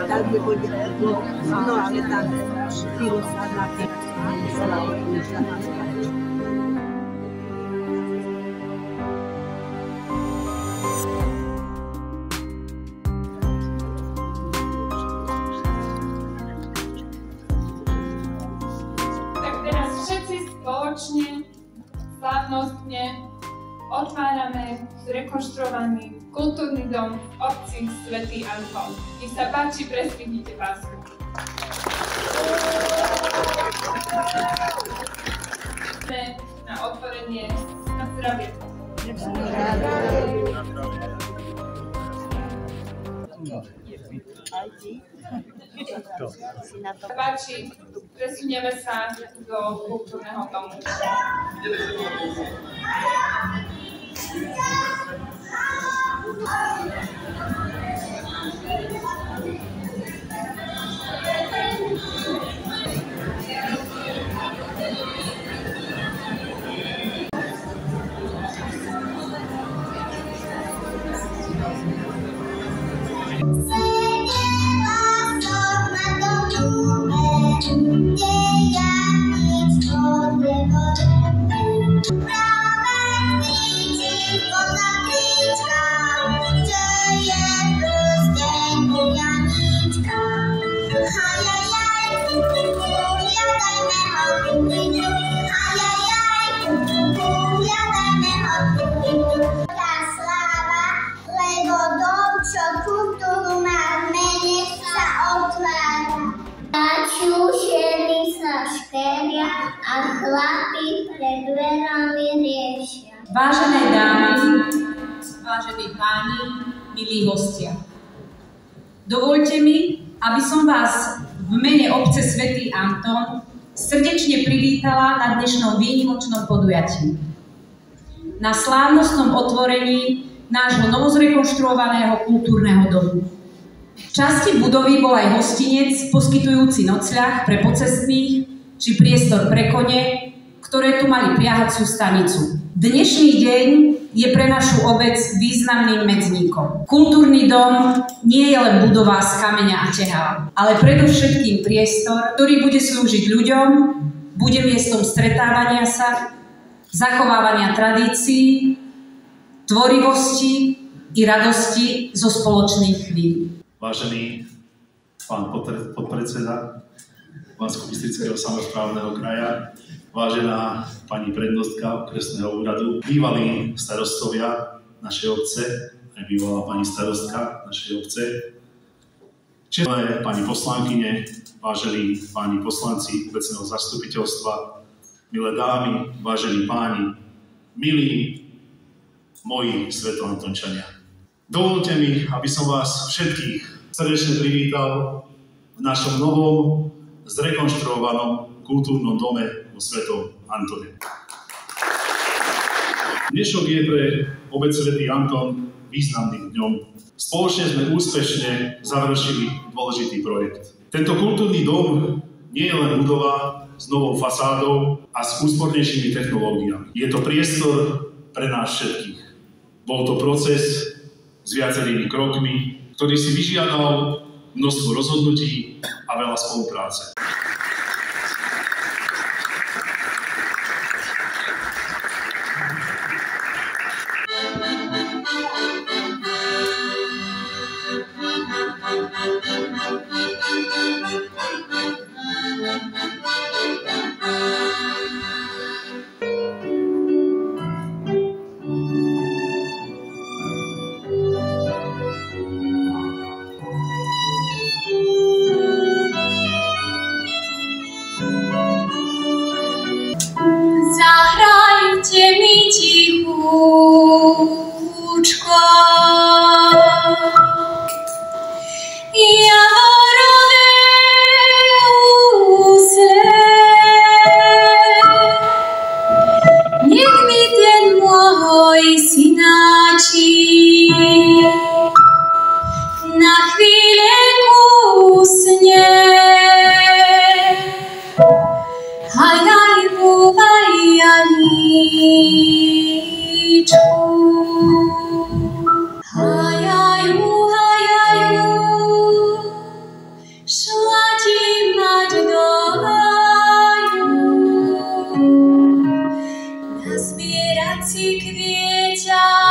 takže hogy no ale tak vyrústa na tým celá odpúšťa nás. Tak teraz všetci spoločne, slávnostne otvárame zrekonštruovaný kultúrny dom v obci Svätý Anton. Nech sa páči, prezdvihnite pásku. Na otvorenie na zdravie. Páči, presunieme sa do kultúrneho domu. A chlapi pred dverami riešia. Vážené dámy, vážení páni, milí hostia. Dovoľte mi, aby som vás v mene obce Svätý Anton srdečne privítala na dnešnom výnimočnom podujatí. Na slávnostnom otvorení nášho novozrekonštruovaného kultúrneho domu. V časti budovy bol aj hostinec poskytujúci nocľah pre pocestných či priestor pre kone, ktoré tu mali priahaciu stanicu. Dnešný deň je pre našu obec významným medzníkom. Kultúrny dom nie je len budova z kameňa a tehala, ale predovšetkým priestor, ktorý bude slúžiť ľuďom, bude miestom stretávania sa, zachovávania tradícií, tvorivosti i radosti zo spoločných chvíľ. Vážený pán podpredseda Banskobystrického samosprávneho kraja, vážená pani prednostka okresného úradu, bývalí starostovia našej obce, aj bývalá pani starostka našej obce, čestné pani poslankyne, vážení páni poslanci obecného zastupiteľstva, milé dámy, vážení páni, milí moji Svetoantončania. Dovoľte mi, aby som vás všetkých srdečne privítal v našom novom zrekonštruovanom kultúrnom dome vo Svätom Antone. Dnešok je pre obec Svätý Anton významným dňom. Spoločne sme úspešne završili dôležitý projekt. Tento kultúrny dom nie je len budova s novou fasádou a s úspornejšími technológiami. Je to priestor pre nás všetkých. Bol to proces s viacerými krokmi, ktorý si vyžiadal množstvo rozhodnutí a veľa spolupráce. Zahrajte mi tichúčko, javorové úsle. Nech mi ten môj synáčik na chvíľku usne. Hajajku, hajaju, hajaju, zbierať si kvieťa.